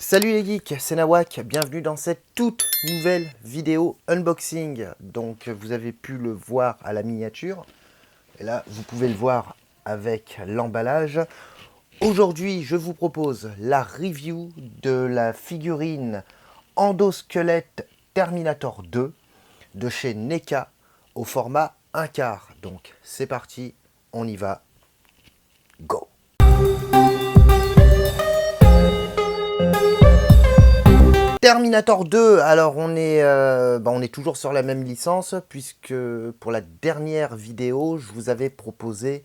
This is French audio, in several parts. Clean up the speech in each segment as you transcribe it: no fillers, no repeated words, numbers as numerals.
Salut les geeks, c'est Nawak, bienvenue dans cette toute nouvelle vidéo unboxing. Donc vous avez pu le voir à la miniature, et là vous pouvez le voir avec l'emballage. Aujourd'hui je vous propose la review de la figurine endosquelette Terminator 2 de chez NECA au format 1/4. Donc c'est parti, on y va, go! Terminator 2, alors on est toujours sur la même licence, puisque pour la dernière vidéo, je vous avais proposé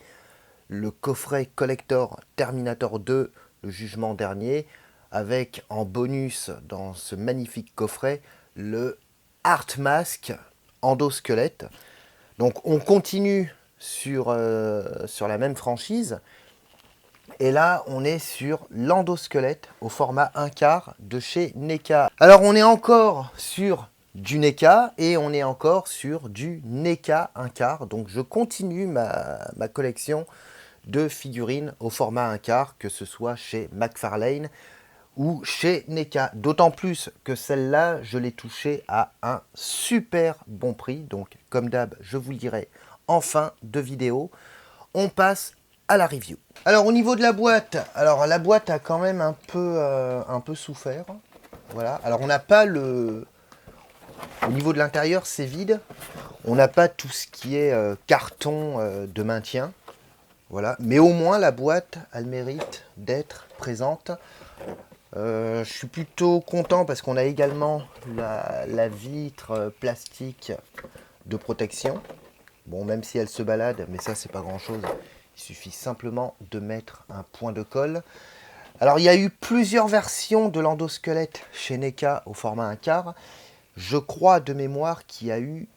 le coffret collector Terminator 2, le jugement dernier, avec en bonus dans ce magnifique coffret, le Art Mask endosquelette. Donc on continue sur la même franchise. Et là, on est sur l'endosquelette au format 1/4 de chez NECA. Alors, on est encore sur du NECA et on est encore sur du NECA 1/4. Donc, je continue ma collection de figurines au format 1/4, que ce soit chez McFarlane ou chez NECA. D'autant plus que celle-là, je l'ai touchée à un super bon prix. Donc, comme d'hab, je vous le dirai en fin de vidéo. On passe à la review. Alors au niveau de la boîte, alors la boîte a quand même un peu souffert. Voilà. Alors on n'a pas le... Au niveau de l'intérieur, c'est vide. On n'a pas tout ce qui est carton de maintien. Voilà. Mais au moins la boîte, elle mérite d'être présente. Je suis plutôt content parce qu'on a également la vitre plastique de protection. Bon, même si elle se balade, mais ça c'est pas grand chose. Il suffit simplement de mettre un point de colle. Alors il y a eu plusieurs versions de l'endosquelette chez NECA au format 1/4. Je crois de mémoire qu'il y a eu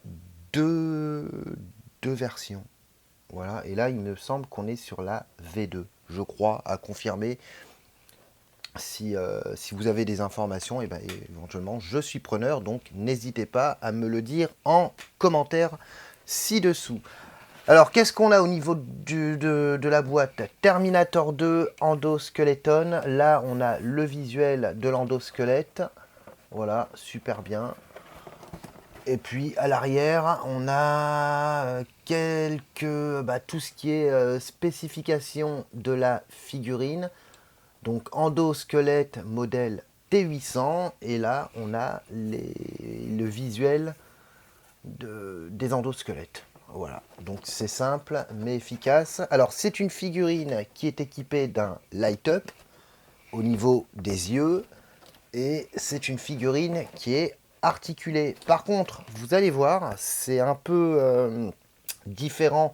deux versions. Voilà, et là il me semble qu'on est sur la V2. Je crois, à confirmer. Si vous avez des informations, et ben, éventuellement je suis preneur, donc n'hésitez pas à me le dire en commentaire ci-dessous. Alors, qu'est-ce qu'on a au niveau de la boîte? Terminator 2 endoskeleton. Là, on a le visuel de l'endosquelette. Voilà, super bien. Et puis, à l'arrière, on a tout ce qui est spécification de la figurine. Donc, endosquelette modèle T800. Et là, on a le visuel des endosquelettes. Voilà, donc c'est simple mais efficace. Alors c'est une figurine qui est équipée d'un light-up au niveau des yeux et c'est une figurine qui est articulée. Par contre, vous allez voir, c'est un peu différent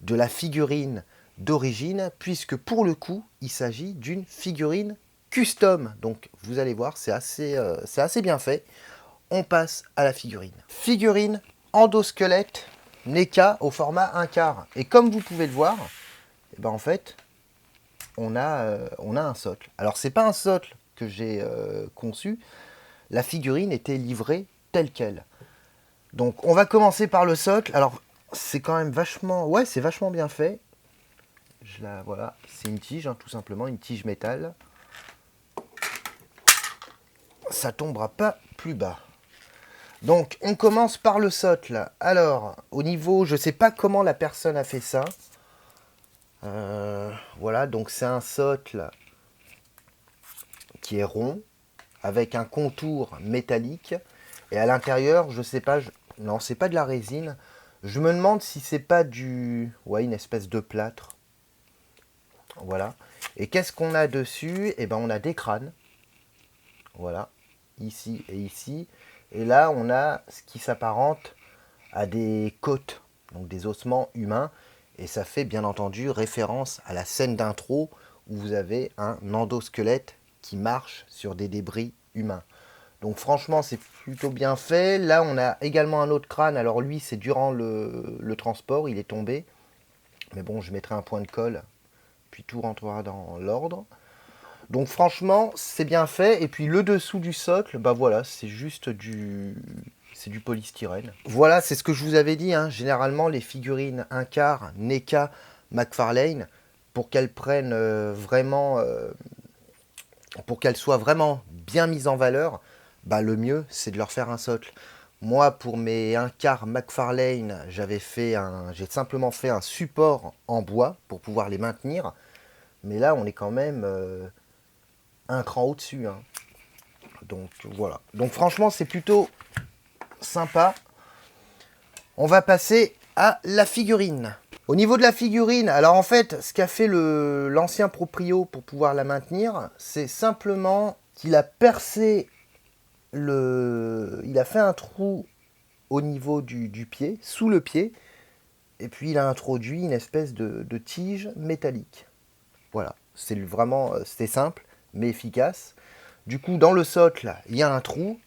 de la figurine d'origine puisque pour le coup, il s'agit d'une figurine custom. Donc vous allez voir, c'est assez bien fait. On passe à la figurine. Figurine endosquelette NECA au format 1/4. Et comme vous pouvez le voir, et ben en fait, on a un socle. Alors, c'est pas un socle que j'ai conçu. La figurine était livrée telle qu'elle. Donc, on va commencer par le socle. Alors, c'est quand même vachement... Ouais, c'est vachement bien fait. Voilà, c'est une tige, hein, tout simplement, une tige métal. Ça tombera pas plus bas. Donc, on commence par le socle. Alors, au niveau, je ne sais pas comment la personne a fait ça. Voilà, donc c'est un socle qui est rond, avec un contour métallique. Et à l'intérieur, je sais pas, non, c'est pas de la résine. Je me demande si c'est pas ouais, une espèce de plâtre. Voilà. Et qu'est-ce qu'on a dessus? Eh ben, on a des crânes. Voilà, ici et ici. Et là, on a ce qui s'apparente à des côtes, donc des ossements humains. Et ça fait bien entendu référence à la scène d'intro où vous avez un endosquelette qui marche sur des débris humains. Donc franchement, c'est plutôt bien fait. Là, on a également un autre crâne. Alors lui, c'est durant le transport, il est tombé. Mais bon, je mettrai un point de colle, puis tout rentrera dans l'ordre. Donc franchement, c'est bien fait. Et puis le dessous du socle, bah voilà, c'est juste du polystyrène. Voilà, c'est ce que je vous avais dit, hein. Généralement, les figurines 1/4, NECA, McFarlane, pour qu'elles prennent vraiment pour qu'elles soient vraiment bien mises en valeur, bah, le mieux, c'est de leur faire un socle. Moi, pour mes 1/4 McFarlane, j'ai simplement fait un support en bois pour pouvoir les maintenir. Mais là, on est quand même un cran au-dessus, hein. Donc voilà. Donc franchement, c'est plutôt sympa. On va passer à la figurine. Au niveau de la figurine, alors en fait, ce qu'a fait l'ancien proprio pour pouvoir la maintenir, c'est simplement qu'il a percé il a fait un trou au niveau du pied, sous le pied, et puis il a introduit une espèce de tige métallique. Voilà, c'était simple, mais efficace. Du coup, dans le socle, il y a un trou,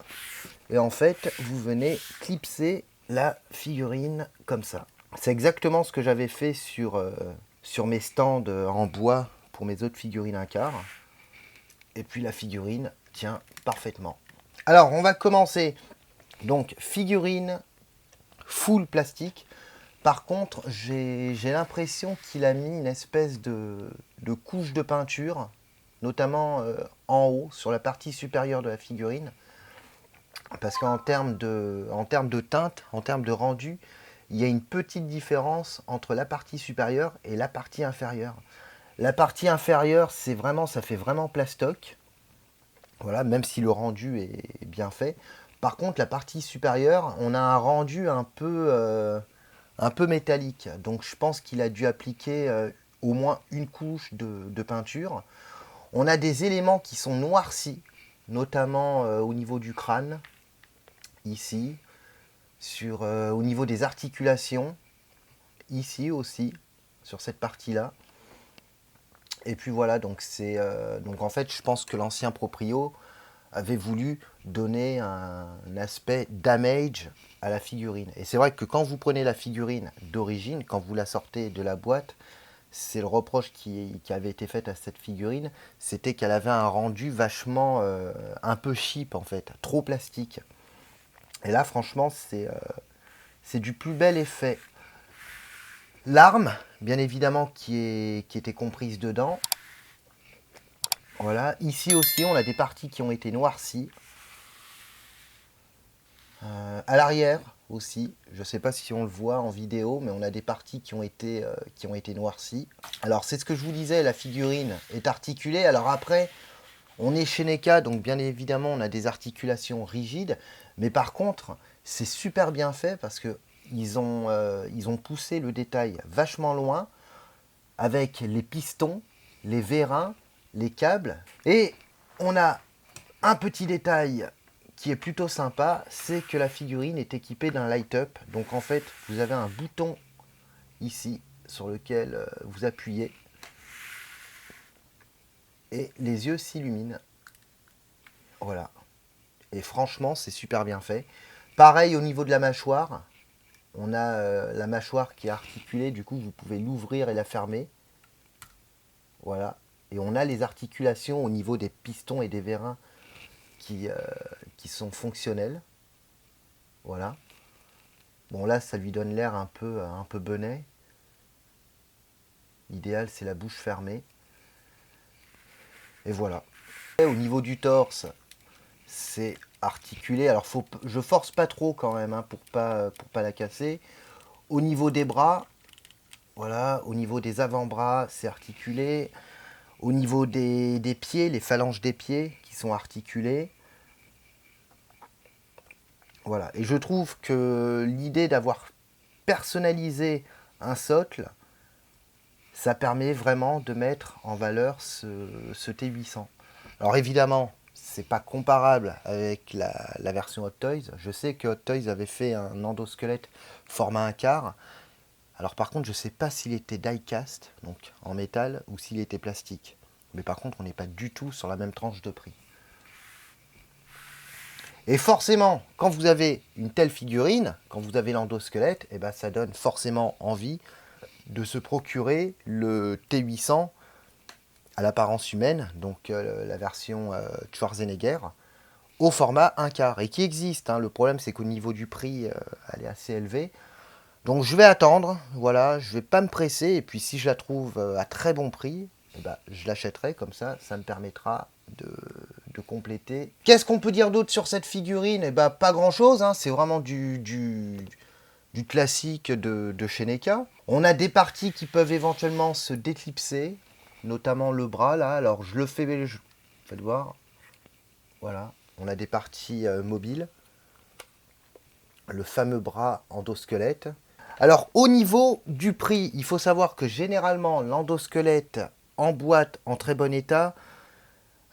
et en fait, vous venez clipser la figurine comme ça. C'est exactement ce que j'avais fait sur mes stands en bois pour mes autres figurines 1/4. Et puis la figurine tient parfaitement. Alors, on va commencer. Donc, figurine full plastique. Par contre, j'ai l'impression qu'il a mis une espèce de couche de peinture, notamment en haut, sur la partie supérieure de la figurine. Parce qu'en termes de teinte, en termes de rendu, il y a une petite différence entre la partie supérieure et la partie inférieure. La partie inférieure, ça fait vraiment plastoc. Voilà, même si le rendu est bien fait. Par contre, la partie supérieure, on a un rendu un peu métallique. Donc je pense qu'il a dû appliquer au moins une couche de peinture. On a des éléments qui sont noircis, notamment au niveau du crâne, ici, au niveau des articulations, ici aussi, sur cette partie-là. Et puis voilà, donc en fait, je pense que l'ancien proprio avait voulu donner un aspect damage à la figurine. Et c'est vrai que quand vous prenez la figurine d'origine, quand vous la sortez de la boîte, c'est le reproche qui avait été fait à cette figurine, c'était qu'elle avait un rendu vachement un peu cheap en fait, trop plastique. Et là, franchement, c'est du plus bel effet. L'arme, bien évidemment, qui était comprise dedans. Voilà, ici aussi, on a des parties qui ont été noircies. À l'arrière aussi, je ne sais pas si on le voit en vidéo, mais on a des parties qui ont été noircies. Alors, c'est ce que je vous disais, la figurine est articulée. Alors après, on est chez NECA, donc bien évidemment, on a des articulations rigides. Mais par contre, c'est super bien fait parce que ils ont poussé le détail vachement loin avec les pistons, les vérins, les câbles. Et on a un petit détail qui est plutôt sympa, c'est que la figurine est équipée d'un light-up. Donc en fait, vous avez un bouton ici sur lequel vous appuyez et les yeux s'illuminent. Voilà. Et franchement, c'est super bien fait. Pareil au niveau de la mâchoire. On a la mâchoire qui est articulée, du coup vous pouvez l'ouvrir et la fermer. Voilà. Et on a les articulations au niveau des pistons et des vérins qui sont fonctionnels. Voilà. Bon là, ça lui donne l'air un peu benet. L'idéal, c'est la bouche fermée. Et voilà. Et au niveau du torse, c'est articulé. Alors, je force pas trop quand même hein, pour pas la casser. Au niveau des bras, voilà. Au niveau des avant-bras, c'est articulé. Au niveau des pieds, les phalanges des pieds qui sont articulées. Voilà. Et je trouve que l'idée d'avoir personnalisé un socle, ça permet vraiment de mettre en valeur ce T800. Alors évidemment, c'est pas comparable avec la version Hot Toys. Je sais que Hot Toys avait fait un endosquelette format 1/4. Alors par contre, je sais pas s'il était die-cast, donc en métal, ou s'il était plastique. Mais par contre, on n'est pas du tout sur la même tranche de prix. Et forcément, quand vous avez une telle figurine, quand vous avez l'endosquelette, eh ben, ça donne forcément envie de se procurer le T800 à l'apparence humaine, donc la version Schwarzenegger, au format 1/4, et qui existe. Hein. Le problème, c'est qu'au niveau du prix, elle est assez élevée. Donc je vais attendre, voilà, je vais pas me presser, et puis si je la trouve à très bon prix, eh ben, je l'achèterai, comme ça me permettra de compléter. Qu'est-ce qu'on peut dire d'autre sur cette figurine? Eh ben, pas grand-chose, hein. C'est vraiment du classique de chez NECA. On a des parties qui peuvent éventuellement se déclipser, notamment le bras, là. Alors, je le fais, faites voir. Voilà, on a des parties mobiles. Le fameux bras endosquelette. Alors, au niveau du prix, il faut savoir que généralement, l'endosquelette en boîte, en très bon état,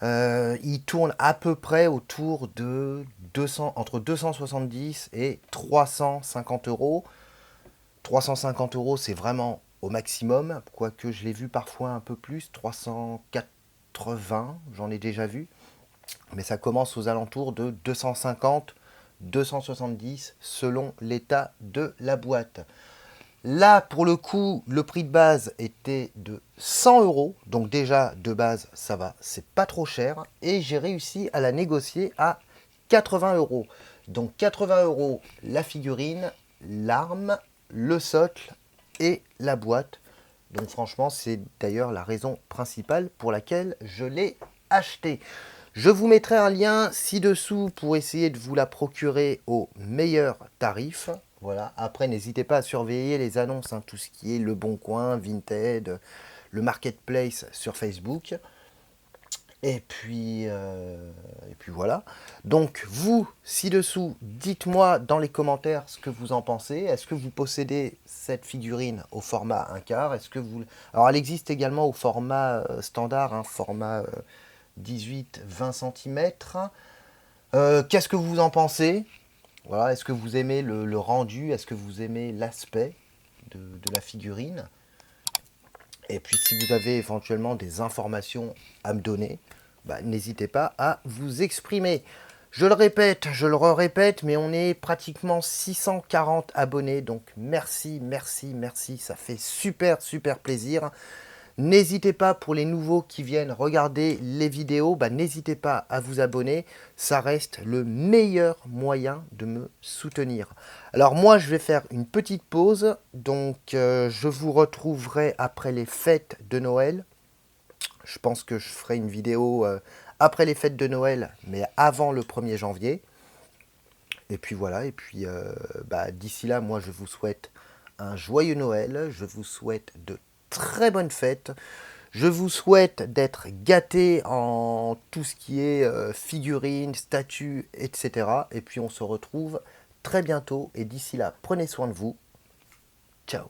il tourne à peu près autour de entre 270 et 350 euros. 350 euros, c'est vraiment au maximum, quoique je l'ai vu parfois un peu plus, 380, j'en ai déjà vu. Mais ça commence aux alentours de 250, 270 selon l'état de la boîte. Là, pour le coup, le prix de base était de 100 euros. Donc déjà, de base, ça va, c'est pas trop cher. Et j'ai réussi à la négocier à 80 euros. Donc 80 euros la figurine, l'arme, le socle et la boîte. Donc franchement, c'est d'ailleurs la raison principale pour laquelle je l'ai acheté. Je vous mettrai un lien ci-dessous pour essayer de vous la procurer au meilleur tarif. Voilà. Après, n'hésitez pas à surveiller les annonces, hein, tout ce qui est Le Bon Coin, Vinted, le Marketplace sur Facebook. Et puis voilà. Donc, vous, ci-dessous, dites-moi dans les commentaires ce que vous en pensez. Est-ce que vous possédez cette figurine au format 1/4? Est-ce que vous... Alors, elle existe également au format standard, hein, format 18-20 cm. Qu'est-ce que vous en pensez? Voilà, est-ce que vous aimez le rendu? Est-ce que vous aimez l'aspect de la figurine? Et puis si vous avez éventuellement des informations à me donner, bah, n'hésitez pas à vous exprimer. Je le répète, je le répète, mais on est pratiquement 640 abonnés. Donc merci, merci, merci. Ça fait super, super plaisir. N'hésitez pas, pour les nouveaux qui viennent regarder les vidéos, bah, n'hésitez pas à vous abonner. Ça reste le meilleur moyen de me soutenir. Alors moi, je vais faire une petite pause. Donc je vous retrouverai après les fêtes de Noël. Je pense que je ferai une vidéo après les fêtes de Noël, mais avant le 1er janvier. Et puis voilà, et puis bah, d'ici là, moi je vous souhaite un joyeux Noël. Je vous souhaite de très bonnes fêtes. Je vous souhaite d'être gâtés en tout ce qui est figurines, statues, etc. Et puis on se retrouve très bientôt. Et d'ici là, prenez soin de vous. Ciao.